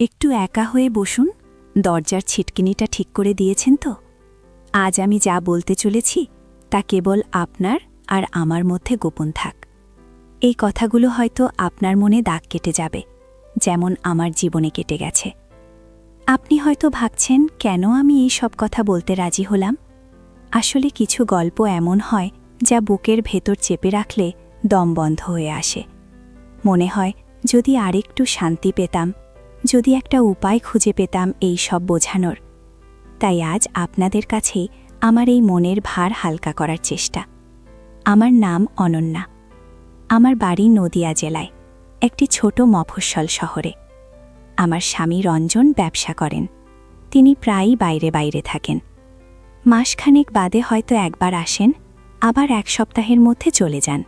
একটু একা হয়ে বসুন। দরজার ছিটকিনিটা ঠিক করে দিয়েছেন তো? আজ আমি যা বলতে চলেছি তা কেবল আপনার আর আমার মধ্যে গোপন থাক। এই কথাগুলো হয়তো আপনার মনে দাগ কেটে যাবে, যেমন আমার জীবনে কেটে গেছে। আপনি হয়তো ভাবছেন কেন আমি এই সব কথা বলতে রাজি হলাম। আসলে কিছু গল্প এমন হয় যা বুকের ভেতর চেপে রাখলে দম বন্ধ হয়ে আসে। মনে হয় যদি আরেকটু শান্তি পেতাম, যদি একটা উপায় খুঁজে পেতাম এই সব বোঝানোর। তাই আজ আপনাদের কাছেই আমার এই মনের ভার হালকা করার চেষ্টা। আমার নাম অনন্যা। আমার বাড়ি নদিয়া জেলায়, একটি ছোট মফস্বল শহরে। আমার স্বামী রঞ্জন ব্যবসা করেন। তিনি প্রায়ই বাইরে বাইরে থাকেন। মাসখানেক বাদে হয়তো একবার আসেন, আবার এক সপ্তাহের মধ্যে চলে যান।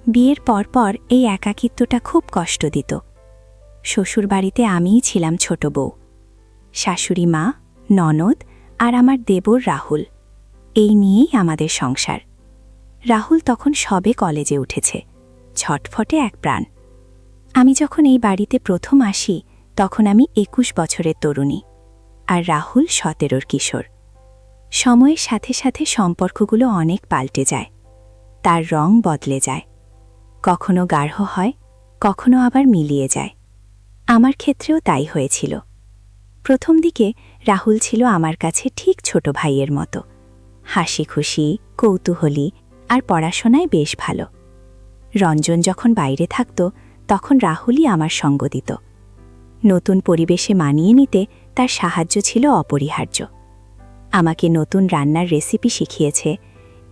বিয়ের পরপর এই একাকিত্বটা খুব কষ্ট দিত। শ্বশুরবাড়িতে আমিই ছিলাম ছোট বউ। শাশুড়ি মা, ননদ আর আমার দেবর রাহুল, এই নিয়েই আমাদের সংসার। রাহুল তখন সবে কলেজে উঠেছে, ছটফটে এক প্রাণ। আমি যখন এই বাড়িতে প্রথম আসি তখন আমি ২১ বছরের তরুণী, আর রাহুল ১৭র কিশোর। সময়ের সাথে সাথে সম্পর্কগুলো অনেক পাল্টে যায়, তার রং বদলে যায়। কখনো গাঢ় হয়, কখনো আবার মিলিয়ে যায়। আমার ক্ষেত্রেও তাই হয়েছিল। প্রথম দিকে রাহুল ছিল আমার কাছে ঠিক ছোট ভাইয়ের মতো, হাসি খুশি, কৌতূহলী আর পড়াশোনায় বেশ ভালো। রঞ্জন যখন বাইরে থাকত তখন রাহুলই আমার সঙ্গ দিত। নতুন পরিবেশে মানিয়ে নিতে তার সাহায্য ছিল অপরিহার্য। আমাকে নতুন রান্নার রেসিপি শিখিয়েছে,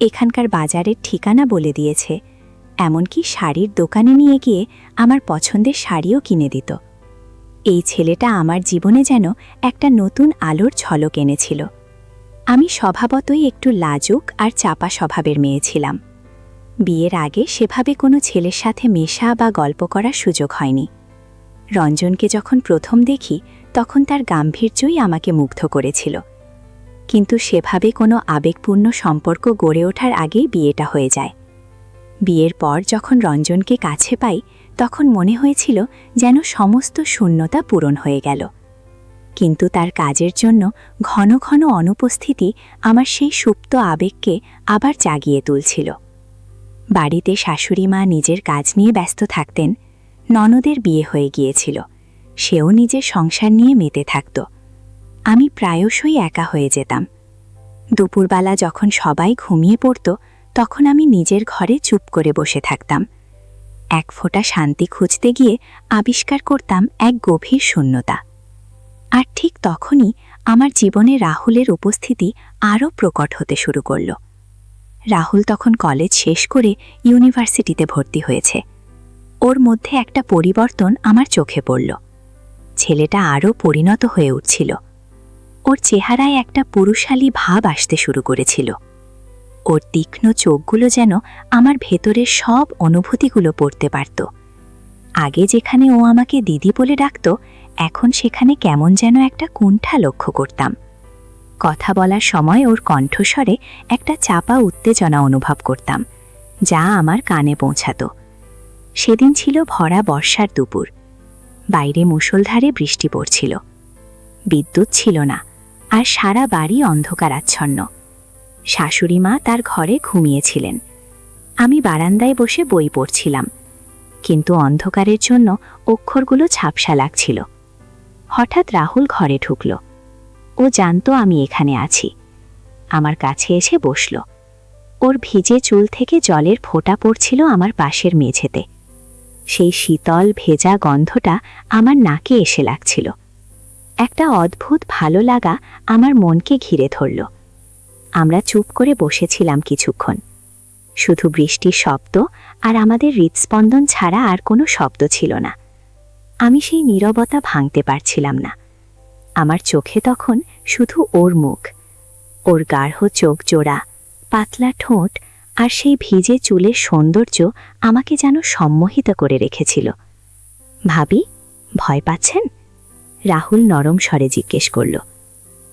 এখানকার বাজারের ঠিকানা বলে দিয়েছে, এমনকি শাড়ির দোকানে নিয়ে গিয়ে আমার পছন্দের শাড়িও কিনে দিত। এই ছেলেটা আমার জীবনে যেন একটা নতুন আলোর ঝলক এনেছিল। আমি স্বভাবতই একটু লাজুক আর চাপা স্বভাবের মেয়ে ছিলাম। বিয়ের আগে সেভাবে কোনো ছেলের সাথে মেশা বা গল্প করার সুযোগ হয়নি। রঞ্জনকে যখন প্রথম দেখি তখন তার গাম্ভীর্যই আমাকে মুগ্ধ করেছিল। কিন্তু সেভাবে কোনো আবেগপূর্ণ সম্পর্ক গড়ে ওঠার আগেই বিয়েটা হয়ে যায়। বিয়ের পর যখন রঞ্জনকে কাছে পাই তখন মনে হয়েছিল যেন সমস্ত শূন্যতা পূরণ হয়ে গেল। কিন্তু তার কাজের জন্য ঘন ঘন অনুপস্থিতি আমার সেই সুপ্ত আবেগকে আবার জাগিয়ে তুলছিল। বাড়িতে শাশুড়ি মা নিজের কাজ নিয়ে ব্যস্ত থাকতেন, ননদের বিয়ে হয়ে গিয়েছিল, সেও নিজের সংসার নিয়ে মেতে থাকত। আমি প্রায়শই একা হয়ে যেতাম। দুপুরবেলা যখন সবাই ঘুমিয়ে পড়ত তখন আমি নিজের ঘরে চুপ করে বসে থাকতাম। এক ফোঁটা শান্তি খুঁজতে গিয়ে আবিষ্কার করতাম এক গভীর শূন্যতা। আর ঠিক তখনই আমার জীবনে রাহুলের উপস্থিতি আরও প্রকট হতে শুরু করল। রাহুল তখন কলেজ শেষ করে ইউনিভার্সিটিতে ভর্তি হয়েছে। ওর মধ্যে একটা পরিবর্তন আমার চোখে পড়ল। ছেলেটা আরও পরিণত হয়ে উঠছিল। ওর চেহারায় একটা পুরুষালী ভাব আসতে শুরু করেছিল। ওর তীক্ষ্ণ চোখগুলো যেন আমার ভেতরের সব অনুভূতিগুলো পড়তে পারত। আগে যেখানে ও আমাকে দিদি বলে ডাকত, এখন সেখানে কেমন যেন একটা কুণ্ঠা লক্ষ্য করতাম। কথা বলার সময় ওর কণ্ঠস্বরে একটা চাপা উত্তেজনা অনুভব করতাম, যা আমার কানে পৌঁছাত। সেদিন ছিল ভরা বর্ষার দুপুর। বাইরে মুষলধারে বৃষ্টি পড়ছিল। বিদ্যুৎ ছিল না, আর সারা বাড়ি অন্ধকারাচ্ছন্ন। শাশুড়ি মা তার ঘরে ঘুমিয়েছিলেন। আমি বারান্দায় বসে বই পড়ছিলাম, কিন্তু অন্ধকারের জন্য অক্ষরগুলো ঝাপসা লাগছিল। হঠাৎ রাহুল ঘরে ঢুকল। ও জানত আমি এখানে আছি। আমার কাছে এসে বসল। ওর ভিজে চুল থেকে জলের ফোঁটা পড়ছিল আমার পাশের মেঝেতে। সেই শীতল ভেজা গন্ধটা আমার নাকে এসে লাগছিল। একটা অদ্ভুত ভালো লাগা আমার মনকে ঘিরে ধরল। আমরা চুপ করে বসেছিলাম কিছুক্ষণ। শুধু বৃষ্টির শব্দ আর আমাদের হৃৎস্পন্দন ছাড়া আর কোনো শব্দ ছিল না। আমি সেই নীরবতা ভাঙতে পারছিলাম না। আমার চোখে তখন শুধু ওর মুখ, ওর গাঢ় চোখ জোড়া, পাতলা ঠোঁট আর সেই ভিজে চুলের সৌন্দর্য আমাকে যেন সম্মোহিত করে রেখেছিল। ভাবি, ভয় পাচ্ছেন? রাহুল নরম স্বরে জিজ্ঞেস করল।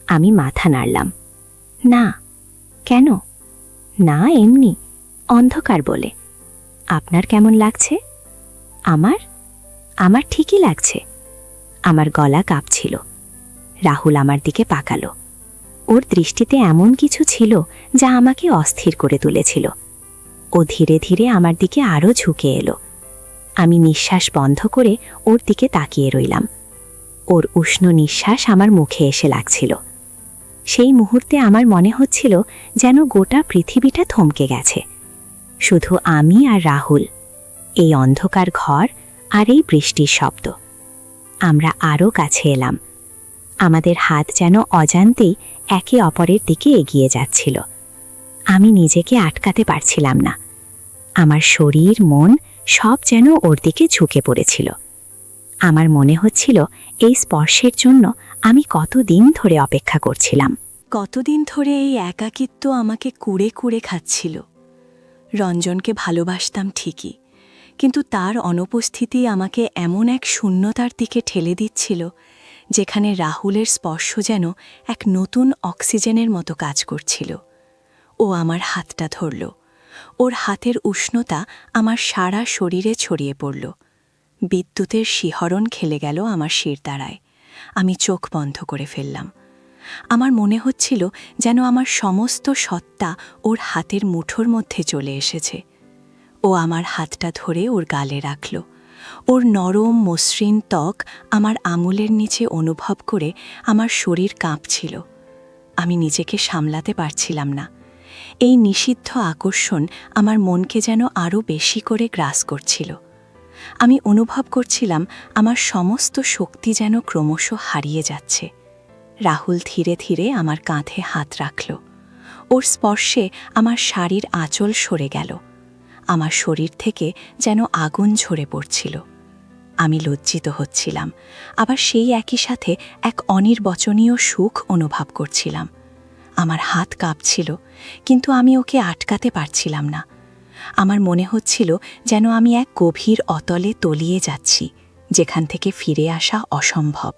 আমি মাথা নাড়লাম। না। কেন? না, এমনি, অন্ধকার বলে। আপনার কেমন লাগছে? আমার ঠিকই লাগছে। আমার গলা কাঁপছিল। রাহুল আমার দিকে পাকালো। ওর দৃষ্টিতে এমন কিছু ছিল যা আমাকে অস্থির করে তুলেছিল। ও ধীরে ধীরে আমার দিকে আরও ঝুঁকে এলো। আমি নিঃশ্বাস বন্ধ করে ওর দিকে তাকিয়ে রইলাম। ওর উষ্ণ নিঃশ্বাস আমার মুখে এসে লাগছিল। সেই মুহূর্তে আমার মনে হচ্ছিল যেন গোটা পৃথিবীটা থমকে গেছে। শুধু আমি আর রাহুল, এই অন্ধকার ঘর আর এই বৃষ্টির শব্দ। আমরা আরও কাছে এলাম। আমাদের হাত যেন অজান্তেই একে অপরের দিকে এগিয়ে যাচ্ছিল। আমি নিজেকে আটকাতে পারছিলাম না। আমার শরীর, মন সব যেন ওর দিকে ঝুঁকে পড়েছিল। আমার মনে হচ্ছিল এই স্পর্শের জন্য আমি কতদিন ধরে অপেক্ষা করছিলাম। কতদিন ধরে এই একাকিত্ব আমাকে কুড়ে কুড়ে খাচ্ছিল। রঞ্জনকে ভালোবাসতাম ঠিকই, কিন্তু তার অনুপস্থিতি আমাকে এমন এক শূন্যতার দিকে ঠেলে দিচ্ছিল যেখানে রাহুলের স্পর্শ যেন এক নতুন অক্সিজেনের মতো কাজ করছিল। ও আমার হাতটা ধরল। ওর হাতের উষ্ণতা আমার সারা শরীরে ছড়িয়ে পড়ল। বিদ্যুতের শিহরণ খেলে গেল আমার শিরদাঁড়ায়। আমি চোখ বন্ধ করে ফেললাম। আমার মনে হচ্ছিল যেন আমার সমস্ত সত্তা ওর হাতের মুঠোর মধ্যে চলে এসেছে। ও আমার হাতটা ধরে ওর গালে রাখল। ওর নরম মসৃণ ত্বক আমার আঙুলের নিচে অনুভব করে আমার শরীর কাঁপছিল। আমি নিজেকে সামলাতে পারছিলাম না। এই নিষিদ্ধ আকর্ষণ আমার মনকে যেন আরও বেশি করে গ্রাস করছিল। আমি অনুভব করছিলাম আমার সমস্ত শক্তি যেন ক্রমশ হারিয়ে যাচ্ছে। রাহুল ধীরে ধীরে আমার কাঁধে হাত রাখল। ওর স্পর্শে আমার শাড়ির আঁচল সরে গেল। আমার শরীর থেকে যেন আগুন ঝরে পড়ছিল। আমি লজ্জিত হচ্ছিলাম, আবার সেই একই সাথে এক অনির্বচনীয় সুখ অনুভব করছিলাম। আমার হাত কাঁপছিল, কিন্তু আমি ওকে আটকাতে পারছিলাম না। আমার মনে হচ্ছিল যেন আমি এক গভীর অতলে তলিয়ে যাচ্ছি, যেখান থেকে ফিরে আসা অসম্ভব।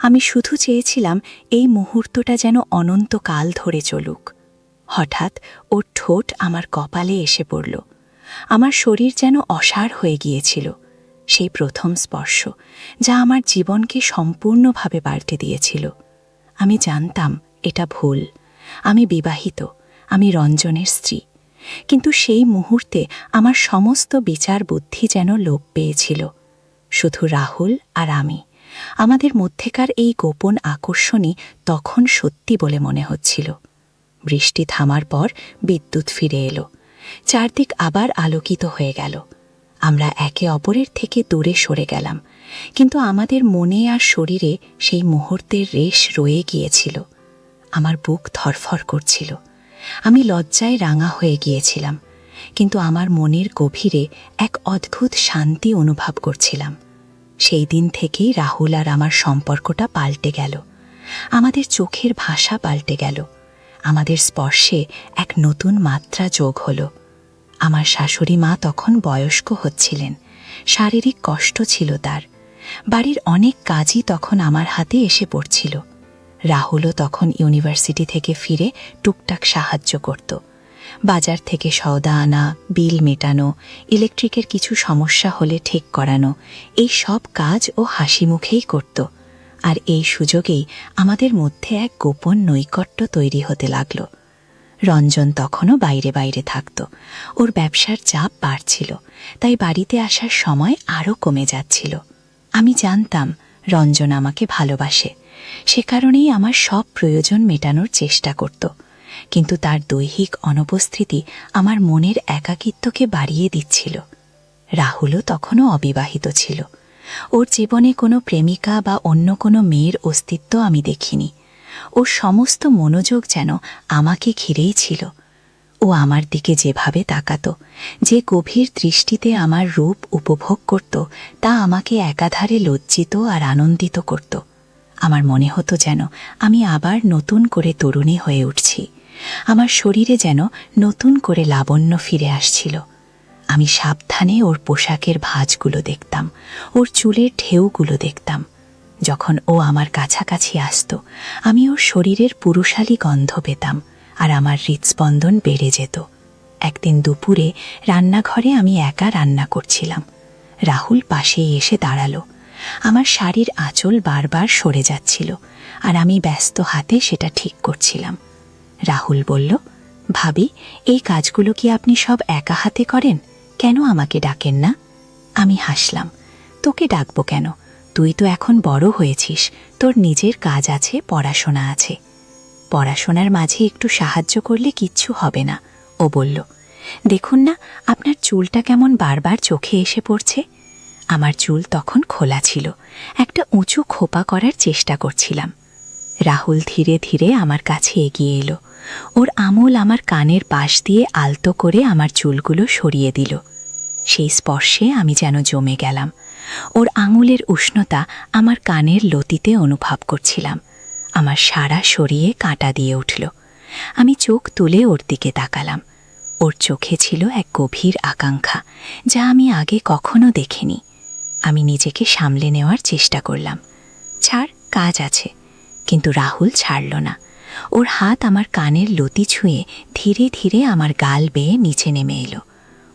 আমি শুধু চেয়েছিলাম এই মুহূর্তটা যেন অনন্তকাল ধরে চলুক। হঠাৎ ওর ঠোঁট আমার কপালে এসে পড়ল। আমার শরীর যেন অসাড় হয়ে গিয়েছিল। সেই প্রথম স্পর্শ, যা আমার জীবনকে সম্পূর্ণভাবে পাল্টে দিয়েছিল। আমি জানতাম এটা ভুল। আমি বিবাহিত, আমি রঞ্জনের স্ত্রী। কিন্তু সেই মুহূর্তে আমার সমস্ত বিচার বুদ্ধি যেন লোপ পেয়েছিল। শুধু রাহুল আর আমি। আমাদের মধ্যেকার এই গোপন আকর্ষণই তখন সত্যি বলে মনে হচ্ছিল। বৃষ্টি থামার পর বিদ্যুৎ ফিরে এলো। চারদিক আবার আলোকিত হয়ে গেল। আমরা একে অপরের থেকে দূরে সরে গেলাম, কিন্তু আমাদের মনে আর শরীরে সেই মুহূর্তের রেশ রয়ে গিয়েছিল। আমার বুক ধরফর করছিল। আমি লজ্জায় রাঙা হয়ে গিয়েছিলাম, কিন্তু আমার মনের গভীরে এক অদ্ভুত শান্তি অনুভব করছিলাম। সেই দিন থেকেই রাহুল আর আমার সম্পর্কটা পাল্টে গেল। আমাদের চোখের ভাষা পাল্টে গেল। আমাদের স্পর্শে এক নতুন মাত্রা যোগ হলো। আমার শাশুড়ি মা তখন বয়স্ক হচ্ছিলেন। শারীরিক কষ্ট ছিল তার। বাড়ির অনেক কাজই তখন আমার হাতে এসে পড়ছিল। রাহুলও তখন ইউনিভার্সিটি থেকে ফিরে টুকটাক সাহায্য করত। বাজার থেকে সওদা আনা, বিল মেটানো, ইলেকট্রিকের কিছু সমস্যা হলে ঠিক করানো, এই সব কাজ ও হাসি মুখেই করত। আর এই সুযোগেই আমাদের মধ্যে এক গোপন নৈকট্য তৈরি হতে লাগল। রঞ্জন তখনও বাইরে বাইরে থাকত। ওর ব্যবসার চাপ বাড়ছিল, তাই বাড়িতে আসার সময় আরও কমে যাচ্ছিল। আমি জানতাম রঞ্জন আমাকে ভালোবাসে, সে কারণেই আমার সব প্রয়োজন মেটানোর চেষ্টা করত। কিন্তু তার দৈহিক অনুপস্থিতি আমার মনের একাকিত্বকে বাড়িয়ে দিচ্ছিল। রাহুলও তখনও অবিবাহিত ছিল। ওর জীবনে কোনো প্রেমিকা বা অন্য কোনো মেয়ের অস্তিত্ব আমি দেখিনি। ওর সমস্ত মনোযোগ যেন আমাকে ঘিরেই ছিল। ও আমার দিকে যেভাবে তাকাতো, যে গভীর দৃষ্টিতে আমার রূপ উপভোগ করত, তা আমাকে একাধারে লজ্জিত আর আনন্দিত করত। আমার মনে হতো যেন আমি আবার নতুন করে তরুণী হয়ে উঠছি। আমার শরীরে যেন নতুন করে লাবণ্য ফিরে আসছিল। আমি সাবধানে ওর পোশাকের ভাঁজগুলো দেখতাম, ওর চুলের ঢেউগুলো দেখতাম। যখন ও আমার কাছাকাছি আসত, আমি ওর শরীরের পুরুষালী গন্ধ পেতাম, আর আমার হৃৎস্পন্দন বেড়ে যেত। একদিন দুপুরে রান্নাঘরে আমি একা রান্না করছিলাম। রাহুল পাশেই এসে দাঁড়ালো। আমার শাড়ির আঁচল বারবার সরে যাচ্ছিল, আর আমি ব্যস্ত হাতে সেটা ঠিক করছিলাম। রাহুল বলল, ভাবি, এই কাজগুলো কি আপনি সব একা হাতে করেন? কেন আমাকে ডাকেন না? আমি হাসলাম। তোকে ডাকবো কেন? তুই তো এখন বড় হয়েছিস, তোর নিজের কাজ আছে, পড়াশোনা আছে। পড়াশোনার মাঝে একটু সাহায্য করলে কিচ্ছু হবে না, ও বলল। দেখুন না, আপনার চুলটা কেমন বারবার চোখে এসে পড়ছে। আমার চুল তখন খোলা ছিল, একটা উঁচু খোপা করার চেষ্টা করছিলাম। রাহুল ধীরে ধীরে আমার কাছে এগিয়ে এলো। ওর আঙুল আমার কানের পাশ দিয়ে আলতো করে আমার চুলগুলো সরিয়ে দিল। সেই স্পর্শে আমি যেন জমে গেলাম। ওর আঙুলের উষ্ণতা আমার কানের লতিতে অনুভব করছিলাম। আমার সারা শরীরে কাঁটা দিয়ে উঠল। আমি চোখ তুলে ওর দিকে তাকালাম। ওর চোখে ছিল এক গভীর আকাঙ্ক্ষা, যা আমি আগে কখনো দেখিনি। আমি নিজেকে সামলে নেওয়ার চেষ্টা করলাম। ছাড়, কাজ আছে। কিন্তু রাহুল ছাড়ল না। ওর হাত আমার কানের লতি ছুঁয়ে ধীরে ধীরে আমার গাল বেয়ে নিচে নেমে এলো।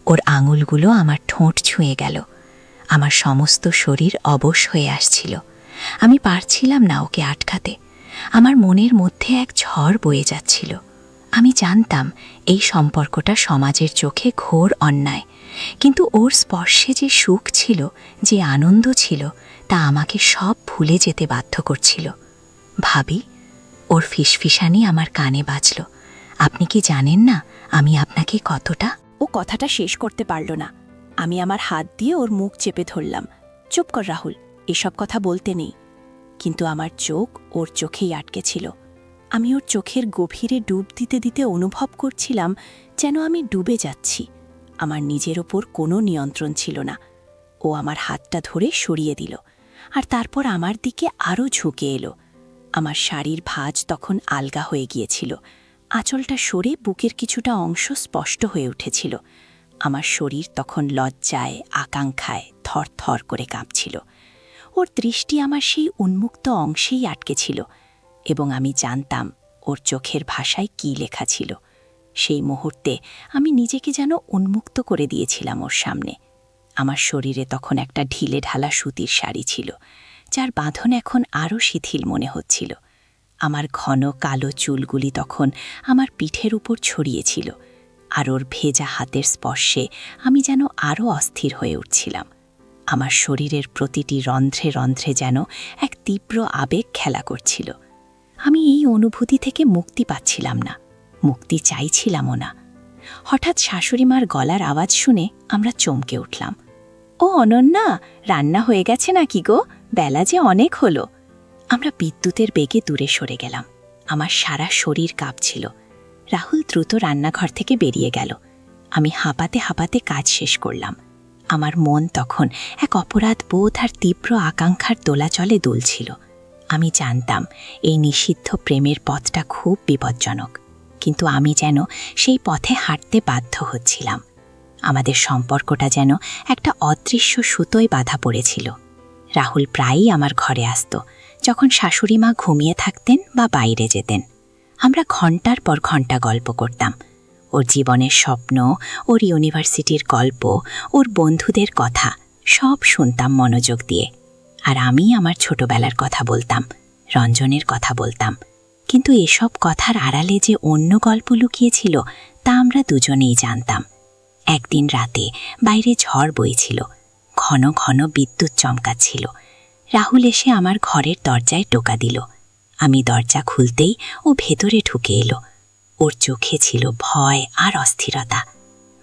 ওর আঙুলগুলো আমার ঠোঁট ছুঁয়ে গেল। আমার সমস্ত শরীর অবশ হয়ে আসছিল। আমি পারছিলাম না ওকে আটকাতে। আমার মনের মধ্যে এক ঝড় বয়ে যাচ্ছিল। আমি জানতাম এই সম্পর্কটা সমাজের চোখে ঘোর অন্যায়, কিন্তু ওর স্পর্শে যে সুখ ছিল, যে আনন্দ ছিল, তা আমাকে সব ভুলে যেতে বাধ্য করছিল। ভাবি, ওর ফিসফিসানি আমার কানে বাজল, আপনি কি জানেন না আমি আপনাকে কতটা। ও কথাটা শেষ করতে পারল না। আমি আমার হাত দিয়ে ওর মুখ চেপে ধরলাম। চুপ কর রাহুল, এসব কথা বলতে নেই। কিন্তু আমার চোখ ওর চোখেই আটকে ছিল। আমি ওর চোখের গভীরে ডুব দিতে দিতে অনুভব করছিলাম যেন আমি ডুবে যাচ্ছি। আমার নিজের ওপর কোনো নিয়ন্ত্রণ ছিল না। ও আমার হাতটা ধরে সরিয়ে দিল, আর তারপর আমার দিকে আরও ঝুঁকে এলো। আমার শাড়ির ভাঁজ তখন আলগা হয়ে গিয়েছিল। আঁচলটা সরে বুকের কিছুটা অংশ স্পষ্ট হয়ে উঠেছিল। আমার শরীর তখন লজ্জায়, আকাঙ্ক্ষায় থরথর করে কাঁপছিল। ওর দৃষ্টি আমার সেই উন্মুক্ত অংশেই আটকে ছিল, এবং আমি জানতাম ওর চোখের ভাষায় কী লেখা ছিল। সেই মুহূর্তে আমি নিজেকে যেন উন্মুক্ত করে দিয়েছিলাম ওর সামনে। আমার শরীরে তখন একটা ঢিলে ঢালা সুতির শাড়ি ছিল, যার বাঁধন এখন আরও শিথিল মনে হচ্ছিল। আমার ঘন কালো চুলগুলি তখন আমার পিঠের উপর ছড়িয়েছিল, আর ওর ভেজা হাতের স্পর্শে আমি যেন আরও অস্থির হয়ে উঠছিলাম। আমার শরীরের প্রতিটি রন্ধ্রে রন্ধ্রে যেন এক তীব্র আবেগ খেলা করছিল। আমি এই অনুভূতি থেকে মুক্তি পাচ্ছিলাম না, মুক্তি চাইছিলামও না। হঠাৎ শাশুড়িমার গলার আওয়াজ শুনে আমরা চমকে উঠলাম। ও অনন্যা, রান্না হয়ে গেছে নাকি গো? বেলা যে অনেক হলো। আমরা বিদ্যুতের বেগে দূরে সরে গেলাম। আমার সারা শরীর কাঁপছিল। রাহুল দ্রুত রান্নাঘর থেকে বেরিয়ে গেল। আমি হাঁপাতে হাঁপাতে কাজ শেষ করলাম। আমার মন তখন এক অপরাধ বোধ আর তীব্র আকাঙ্ক্ষার দোলাচলে দুলছিল। আমি জানতাম এই নিষিদ্ধ প্রেমের পথটা খুব বিপজ্জনক, কিন্তু আমি যেন সেই পথে হাঁটতে বাধ্য হচ্ছিলাম। আমাদের সম্পর্কটা যেন একটা অদৃশ্য সুতোয় বাঁধা পড়েছিল। রাহুল প্রায়ই আমার ঘরে আসত, যখন শাশুড়িমা ঘুমিয়ে থাকতেন বা বাইরে যেতেন। আমরা ঘন্টার পর ঘন্টা গল্প করতাম। ওর জীবনের স্বপ্ন, ওর ইউনিভার্সিটির গল্প, ওর বন্ধুদের কথা সব শুনতাম মনোযোগ দিয়ে। আর আমি আমার ছোটবেলার কথা বলতাম, রঞ্জনের কথা বলতাম। কিন্তু এসব কথার আড়ালে যে অন্য গল্প লুকিয়েছিল, তা আমরা দুজনেই জানতাম। একদিন রাতে বাইরে ঝড় বইছিল, ঘন ঘন বিদ্যুৎ চমকাচ্ছিল। রাহুল এসে আমার ঘরের দরজায় টোকা দিল। আমি দরজা খুলতেই ও ভেতরে ঢুকে এলো। ওর চোখে ছিল ভয় আর অস্থিরতা।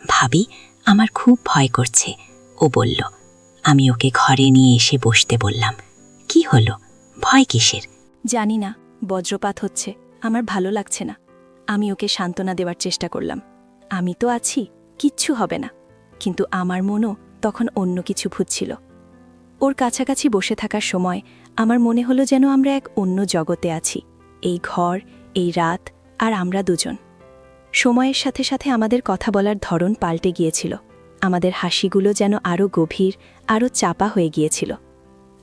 ভাবি, আমার খুব ভয় করছে, ও বলল। আমি ওকে ঘরে নিয়ে এসে বসতে বললাম। কি হলো? ভয় কিসের? জানি না, বজ্রপাত হচ্ছে, আমার ভালো লাগছে না। আমি ওকে সান্ত্বনা দেওয়ার চেষ্টা করলাম। আমি তো আছি, কিচ্ছু হবে না। কিন্তু আমার মনও তখন অন্য কিছু খুঁজছিল। ওর কাছাকাছি বসে থাকার সময় আমার মনে হলো যেন আমরা এক অন্য জগতে আছি। এই ঘর, এই রাত, আর আমরা দুজন। সময়ের সাথে সাথে আমাদের কথা বলার ধরন পাল্টে গিয়েছিল। আমাদের হাসিগুলো যেন আরও গভীর, আরও চাপা হয়ে গিয়েছিল।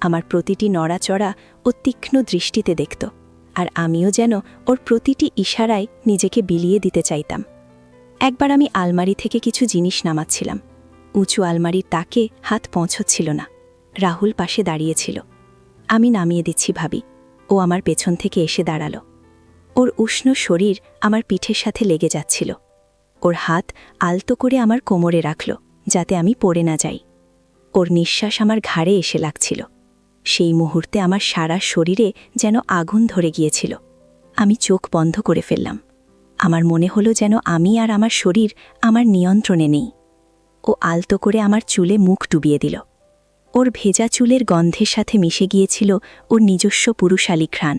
আমার প্রতিটি নড়াচড়া ও তীক্ষ্ণ দৃষ্টিতে দেখত, আর আমিও যেন ওর প্রতিটি ইশারায় নিজেকে বিলিয়ে দিতে চাইতাম। একবার আমি আলমারি থেকে কিছু জিনিস নামাচ্ছিলাম। উঁচু আলমারির তাকে হাত পৌঁছচ্ছিল না। রাহুল পাশে দাঁড়িয়েছিল। আমি নামিয়ে দিচ্ছি ভাবি। ও আমার পেছন থেকে এসে দাঁড়ালো। ওর উষ্ণ শরীর আমার পিঠের সাথে লেগে যাচ্ছিল। ওর হাত আলতো করে আমার কোমরে রাখল, যাতে আমি পড়ে না যাই। ওর নিঃশ্বাস আমার ঘাড়ে এসে লাগছিল। সেই মুহূর্তে আমার সারা শরীরে যেন আগুন ধরে গিয়েছিল। আমি চোখ বন্ধ করে ফেললাম। আমার মনে হলো যেন আমি আর আমার শরীর আমার নিয়ন্ত্রণে নেই। ও আলতো করে আমার চুলে মুখ ডুবিয়ে দিল। ওর ভেজা চুলের গন্ধের সাথে মিশে গিয়েছিল ওর নিজস্ব পুরুষালী ঘ্রাণ,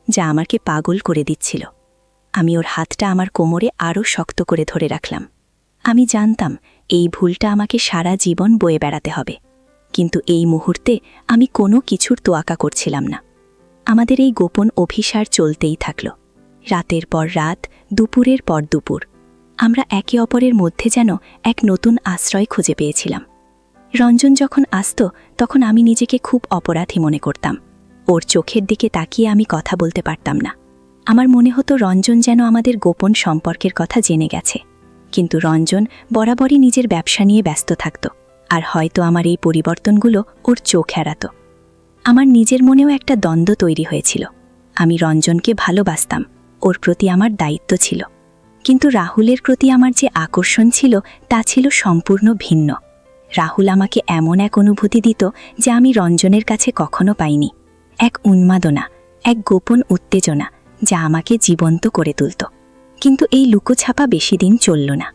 যা আমাকে পাগল করে দিচ্ছিল। আমি ওর হাতটা আমার কোমরে আরও শক্ত করে ধরে রাখলাম। আমি জানতাম এই ভুলটা আমাকে সারা জীবন বয়ে বেড়াতে হবে, কিন্তু এই মুহূর্তে আমি কোনো কিছুর তোয়াক্কা করছিলাম না। আমাদের এই গোপন অভিসার চলতেই থাকল। রাতের পর রাত, দুপুরের পর দুপুর। আমরা একে অপরের মধ্যে যেন এক নতুন আশ্রয় খুঁজে পেয়েছিলাম। রঞ্জন যখন আসত তখন আমি নিজেকে খুব অপরাধী মনে করতাম। ওর চোখের দিকে তাকিয়ে আমি কথা বলতে পারতাম না। আমার মনে হতো রঞ্জন যেন আমাদের গোপন সম্পর্কের কথা জেনে গেছে। কিন্তু রঞ্জন বরাবরই নিজের ব্যবসা নিয়ে ব্যস্ত থাকত, আর হয়তো আমার এই পরিবর্তনগুলো ওর চোখ এড়াত। আমার নিজের মনেও একটা দ্বন্দ্ব তৈরি হয়েছিল। আমি রঞ্জনকে ভালোবাসতাম, ওর প্রতি আমার দায়িত্ব ছিল। কিন্তু রাহুলের প্রতি আমার যে আকর্ষণ ছিল তা ছিল সম্পূর্ণ ভিন্ন। রাহুল আমাকে এমন এক অনুভূতি দিত যা আমি রঞ্জনের কাছে কখনো পাইনি। এক উন্মাদনা, এক গোপন উত্তেজনা যা আমাকে জীবন্ত করে তুলত। কিন্তু এই লুকোছাপা বেশি দিন চলল না।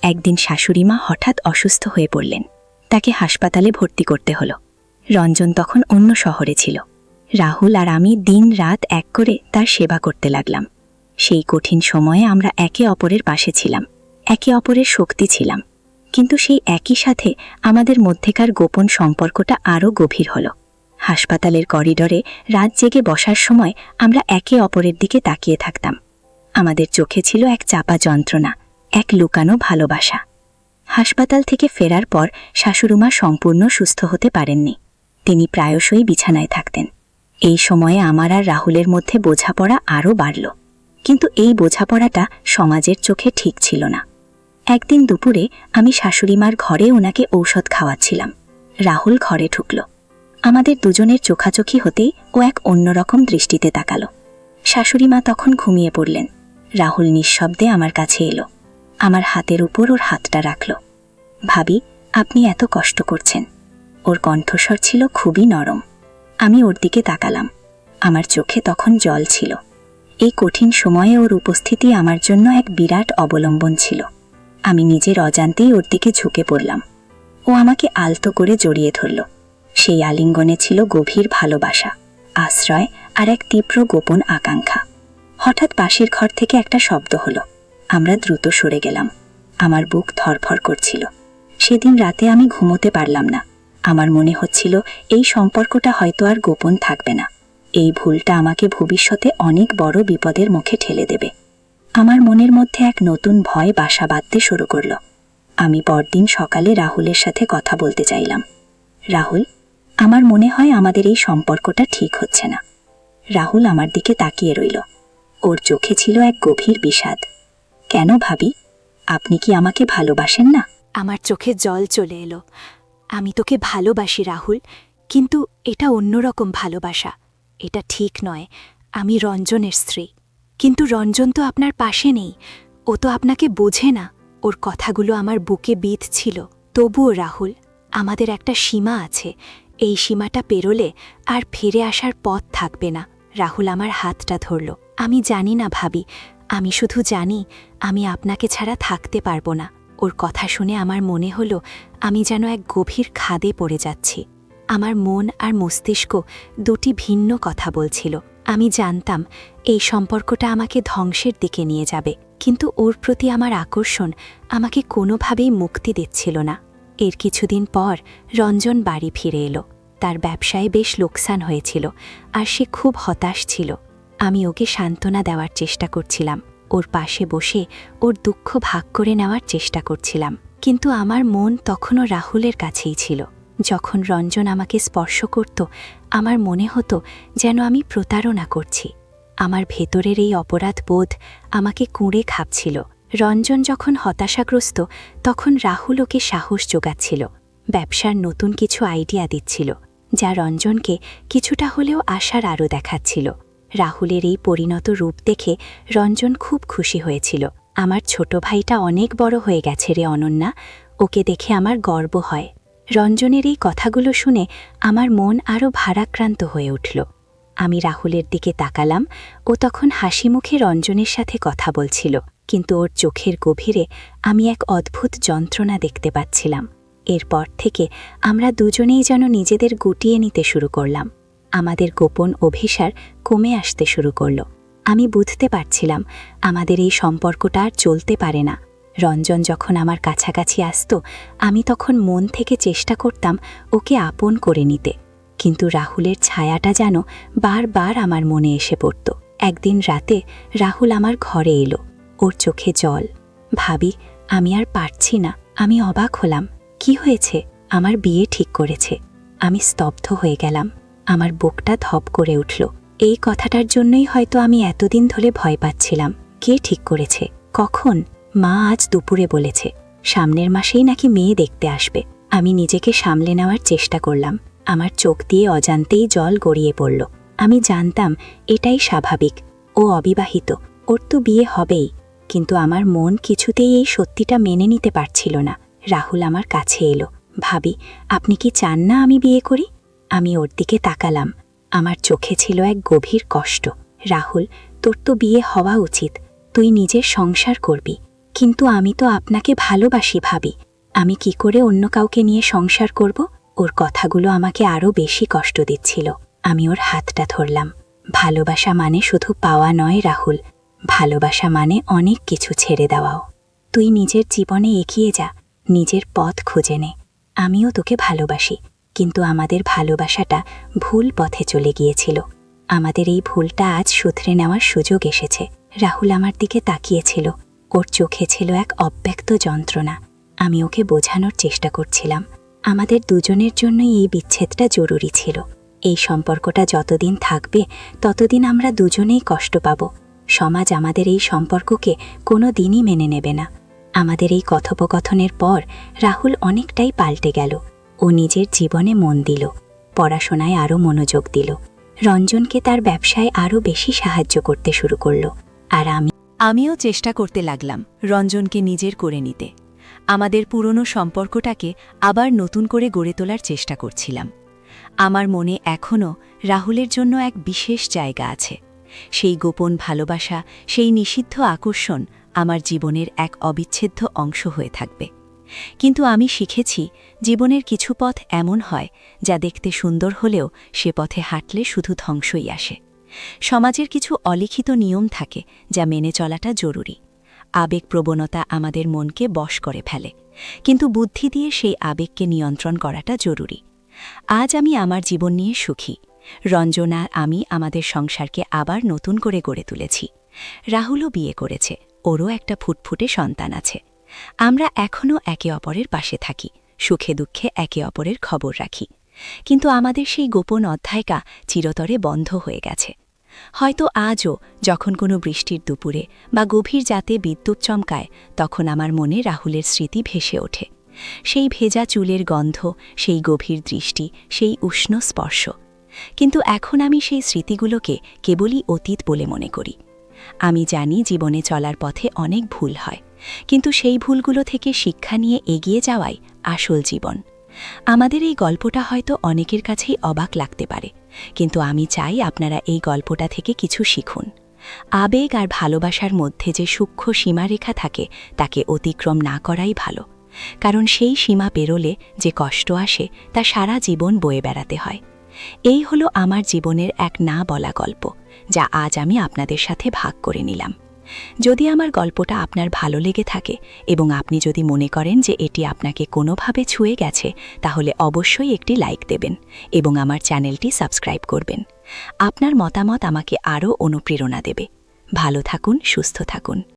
একদিন শাশুড়িমা হঠাৎ অসুস্থ হয়ে পড়লেন। তাকে হাসপাতালে ভর্তি করতে হলো। রঞ্জন তখন অন্য শহরে ছিল। রাহুল আর আমি দিন রাত এক করে তার সেবা করতে লাগলাম। সেই কঠিন সময়ে আমরা একে অপরের পাশে ছিলাম, একে অপরের শক্তি ছিলাম। কিন্তু সেই একই সাথে আমাদের মধ্যেকার গোপন সম্পর্কটা আরও গভীর হল। হাসপাতালের করিডোরে রাত জেগে বসার সময় আমরা একে অপরের দিকে তাকিয়ে থাকতাম। আমাদের চোখে ছিল এক চাপা যন্ত্রণা, এক লুকানো ভালোবাসা। হাসপাতাল থেকে ফেরার পর শাশুড়িমা সম্পূর্ণ সুস্থ হতে পারেননি। তিনি প্রায়শই বিছানায় থাকতেন। এই সময়ে আমার আর রাহুলের মধ্যে বোঝাপড়া আরও বাড়ল। কিন্তু এই বোঝাপড়াটা সমাজের চোখে ঠিক ছিল না। একদিন দুপুরে আমি শাশুড়িমার ঘরে ওনাকে ঔষধ খাওয়াচ্ছিলাম। রাহুল ঘরে ঢুকল। আমাদের দুজনের চোখাচোখি হতেই ও এক অন্যরকম দৃষ্টিতে তাকালো। শাশুড়িমা তখন ঘুমিয়ে পড়লেন। রাহুল নিঃশব্দে আমার কাছে এলো, আমার হাতের উপর ওর হাতটা রাখল। ভাবি, আপনি এত কষ্ট করছেন। ওর কণ্ঠস্বর ছিল খুবই নরম। আমি ওর দিকে তাকালাম। আমার চোখে তখন জল ছিল। এই কঠিন সময়ে ওর উপস্থিতি আমার জন্য এক বিরাট অবলম্বন ছিল। আমি নিজের অজান্তেই ওর দিকে ঝুঁকে পড়লাম। ও আমাকে আলতো করে জড়িয়ে ধরল। সেই আলিঙ্গনে ছিল গভীর ভালোবাসা, আশ্রয় আর এক তীব্র গোপন আকাঙ্ক্ষা। হঠাৎ পাশের ঘর থেকে একটা শব্দ হলো। আমরা দ্রুত সরে গেলাম। আমার বুক ধড়ফড় করছিল। সেদিন রাতে আমি ঘুমোতে পারলাম না। আমার মনে হচ্ছিল এই সম্পর্কটা হয়তো আর গোপন থাকবে না। এই ভুলটা আমাকে ভবিষ্যতে অনেক বড় বিপদের মুখে ঠেলে দেবে। আমার মনের মধ্যে এক নতুন ভয় বাসা বাঁধতে শুরু করল। আমি পরদিন সকালে রাহুলের সাথে কথা বলতে চাইলাম। রাহুল, আমার মনে হয় আমাদের এই সম্পর্কটা ঠিক হচ্ছে না। রাহুল আমার দিকে তাকিয়ে রইল। ওর চোখে ছিল এক গভীর বিষাদ। কেন ভাবি, আপনি কি আমাকে ভালোবাসেন না? আমার চোখে জল চলে এলো। আমি তোকে ভালোবাসি রাহুল, কিন্তু এটা অন্যরকম ভালোবাসা। এটা ঠিক নয়। আমি রঞ্জনের স্ত্রী, কিন্তু রঞ্জন তো আপনার পাশে নেই। ও তো আপনাকে বোঝে না। ওর কথাগুলো আমার বুকে বিঁধছিল। তবুও রাহুল, আমাদের একটা সীমা আছে। এই সীমাটা পেরোলে আর ফিরে আসার পথ থাকবে না। রাহুল আমার হাতটা ধরল। আমি জানি না ভাবি, আমি শুধু জানি আমি আপনাকে ছাড়া থাকতে পারবো না। ওর কথা শুনে আমার মনে হলো আমি যেন এক গভীর খাদে পড়ে যাচ্ছি। আমার মন আর মস্তিষ্ক দুটি ভিন্ন কথা বলছিল। আমি জানতাম এই সম্পর্কটা আমাকে ধ্বংসের দিকে নিয়ে যাবে, কিন্তু ওর প্রতি আমার আকর্ষণ আমাকে কোনোভাবেই মুক্তি দিচ্ছিল না। এর কিছুদিন পর রঞ্জন বাড়ি ফিরে এলো। তার ব্যবসায় বেশ লোকসান হয়েছিল, আর সে খুব হতাশ ছিল। আমি ওকে সান্ত্বনা দেওয়ার চেষ্টা করছিলাম, ওর পাশে বসে ওর দুঃখ ভাগ করে নেওয়ার চেষ্টা করছিলাম। কিন্তু আমার মন তখনও রাহুলের কাছেই ছিল। যখন রঞ্জন আমাকে স্পর্শ করত, আমার মনে হতো যেন আমি প্রতারণা করছি। আমার ভেতরের এই অপরাধ বোধ আমাকে কুঁড়ে খাচ্ছিল। রঞ্জন যখন হতাশাগ্রস্ত, তখন রাহুল ওকে সাহস যোগাচ্ছিল, ব্যবসার নতুন কিছু আইডিয়া দিচ্ছিল। যা রঞ্জনকে কিছুটা হলেও আশার আরও দেখাচ্ছিল। রাহুলের এই পরিণত রূপ দেখে রঞ্জন খুব খুশি হয়েছিল। আমার ছোট ভাইটা অনেক বড় হয়ে গেছে রে অনন্যা, ওকে দেখে আমার গর্ব হয়। রঞ্জনের এই কথাগুলো শুনে আমার মন আরও ভারাক্রান্ত হয়ে উঠল। আমি রাহুলের দিকে তাকালাম। ও তখন হাসি মুখে রঞ্জনের সাথে কথা বলছিল, কিন্তু ওর চোখের গভীরে আমি এক অদ্ভুত যন্ত্রণা দেখতে পাচ্ছিলাম। এরপর থেকে আমরা দুজনেই যেন নিজেদের গুটিয়ে নিতে শুরু করলাম। আমাদের গোপন অভিসার কমে আসতে শুরু করল। আমি বুঝতে পারছিলাম আমাদের এই সম্পর্কটা আর চলতে পারে না। রঞ্জন যখন আমার কাছাকাছি আসত, আমি তখন মন থেকে চেষ্টা করতাম ওকে আপন করে নিতে, কিন্তু রাহুলের ছায়াটা যেন বারবার আমার মনে এসে পড়ত। একদিন রাতে রাহুল আমার ঘরে এলো, ওর চোখে জল। ভাবি, আমি আর পারছি না। আমি অবাক হলাম। কি হয়েছে? আমার বিয়ে ঠিক করেছে। আমি স্তব্ধ হয়ে গেলাম। আমার বুকটা ধপ করে উঠল। এই কথাটার জন্যই হয়তো আমি এতদিন ধরে ভয় পাচ্ছিলাম। কে ঠিক করেছে? কখন? মা আজ দুপুরে বলেছে। সামনের মাসেই নাকি মেয়ে দেখতে আসবে। আমি নিজেকে সামলে নেওয়ার চেষ্টা করলাম। আমার চোখ দিয়ে অজান্তেই জল গড়িয়ে পড়ল। আমি জানতাম এটাই স্বাভাবিক। ও অবিবাহিত, ওর তো বিয়ে হবেই। কিন্তু আমার মন কিছুতেই এই সত্যিটা মেনে নিতে পারছিল না। রাহুল আমার কাছে এলো। ভাবি, আপনি কি চান না আমি বিয়ে করি? আমি ওর দিকে তাকালাম। আমার চোখে ছিল এক গভীর কষ্ট। রাহুল, তোর তো বিয়ে হওয়া উচিত। তুই নিজের সংসার করবি। কিন্তু আমি তো আপনাকে ভালোবাসি ভাবি। আমি কি করে অন্য কাউকে নিয়ে সংসার করব? ওর কথাগুলো আমাকে আরও বেশি কষ্ট দিচ্ছিল। আমি ওর হাতটা ধরলাম। ভালোবাসা মানে শুধু পাওয়া নয় রাহুল, ভালোবাসা মানে অনেক কিছু ছেড়ে দেওয়াও। তুই নিজের জীবনে এগিয়ে যা, নিজের পথ খুঁজে নে। আমিও তোকে ভালোবাসি, কিন্তু আমাদের ভালোবাসাটা ভুল পথে চলে গিয়েছিল। আমাদের এই ভুলটা আজ শুধরে নেওয়ার সুযোগ এসেছে। রাহুল আমার দিকে তাকিয়েছিল। ওর চোখে ছিল এক অব্যক্ত যন্ত্রণা। আমি ওকে বোঝানোর চেষ্টা করছিলাম আমাদের দুজনের জন্যই এই বিচ্ছেদটা জরুরি ছিল। এই সম্পর্কটা যতদিন থাকবে ততদিন আমরা দুজনেই কষ্ট পাব। সমাজ আমাদের এই সম্পর্ককে কোনো দিনই মেনে নেবে না। আমাদের এই কথোপকথনের পর রাহুল অনেকটাই পাল্টে গেল। ও নিজের জীবনে মন দিল, পড়াশোনায় আরও মনোযোগ দিল, রঞ্জনকে তার ব্যবসায় আরও বেশি সাহায্য করতে শুরু করল। আর আমিও চেষ্টা করতে লাগলাম রঞ্জনকে নিজের করে নিতে। আমাদের পুরনো সম্পর্কটাকে আবার নতুন করে গড়ে তোলার চেষ্টা করছিলাম। আমার মনে এখনও রাহুলের জন্য এক বিশেষ জায়গা আছে। সেই গোপন ভালোবাসা, সেই নিষিদ্ধ আকর্ষণ আমার জীবনের এক অবিচ্ছেদ্য অংশ হয়ে থাকবে। কিন্তু আমি শিখেছি জীবনের কিছু পথ এমন হয় যা দেখতে সুন্দর হলেও সে পথে হাঁটলে শুধু ধ্বংসই আসে। সমাজের কিছু অলিখিত নিয়ম থাকে যা মেনে চলাটা জরুরি। আবেগপ্রবণতা আমাদের মনকে বশ করে ফেলে, কিন্তু বুদ্ধি দিয়ে সেই আবেগকে নিয়ন্ত্রণ করাটা জরুরি। আজ আমি আমার জীবন নিয়ে সুখী। রঞ্জন আর আমি আমাদের সংসারকে আবার নতুন করে গড়ে তুলেছি। রাহুলও বিয়ে করেছে, ওরও একটা ফুটফুটে সন্তান আছে। আমরা এখনও একে অপরের পাশে থাকি, সুখে দুঃখে একে অপরের খবর রাখি। কিন্তু আমাদের সেই গোপন অধ্যায়টা চিরতরে বন্ধ হয়ে গেছে। হয়তো আজও যখন কোনো বৃষ্টির দুপুরে বা গভীর রাতে বিদ্যুৎ চমকায়, তখন আমার মনে রাহুলের স্মৃতি ভেসে ওঠে। সেই ভেজা চুলের গন্ধ, সেই গভীর দৃষ্টি, সেই উষ্ণ স্পর্শ। কিন্তু এখন আমি সেই স্মৃতিগুলোকে কেবলই অতীত বলে মনে করি। আমি জানি জীবনে চলার পথে অনেক ভুল হয়, কিন্তু সেই ভুলগুলো থেকে শিক্ষা নিয়ে এগিয়ে যাওয়াই আসল জীবন। আমাদের এই গল্পটা হয়তো অনেকের কাছেই অবাক লাগতে পারে, কিন্তু আমি চাই আপনারা এই গল্পটা থেকে কিছু শিখুন। আবেগ আর ভালোবাসার মধ্যে যে সূক্ষ্ম সীমারেখা থাকে তাকে অতিক্রম না করাই ভালো, কারণ সেই সীমা পেরোলে যে কষ্ট আসে তা সারা জীবন বয়ে বেড়াতে হয়। এই হলো আমার জীবনের এক না বলা গল্প, যা আজ আমি আপনাদের সাথে ভাগ করে নিলাম। যদি আমার গল্পটা আপনার ভালো লেগে থাকে এবং আপনি যদি মনে করেন যে এটি আপনাকে কোনোভাবে ছুঁয়ে গেছে, তাহলে অবশ্যই একটি লাইক দেবেন এবং আমার চ্যানেলটি সাবস্ক্রাইব করবেন। আপনার মতামত আমাকে আরও অনুপ্রেরণা দেবে। ভালো থাকুন, সুস্থ থাকুন।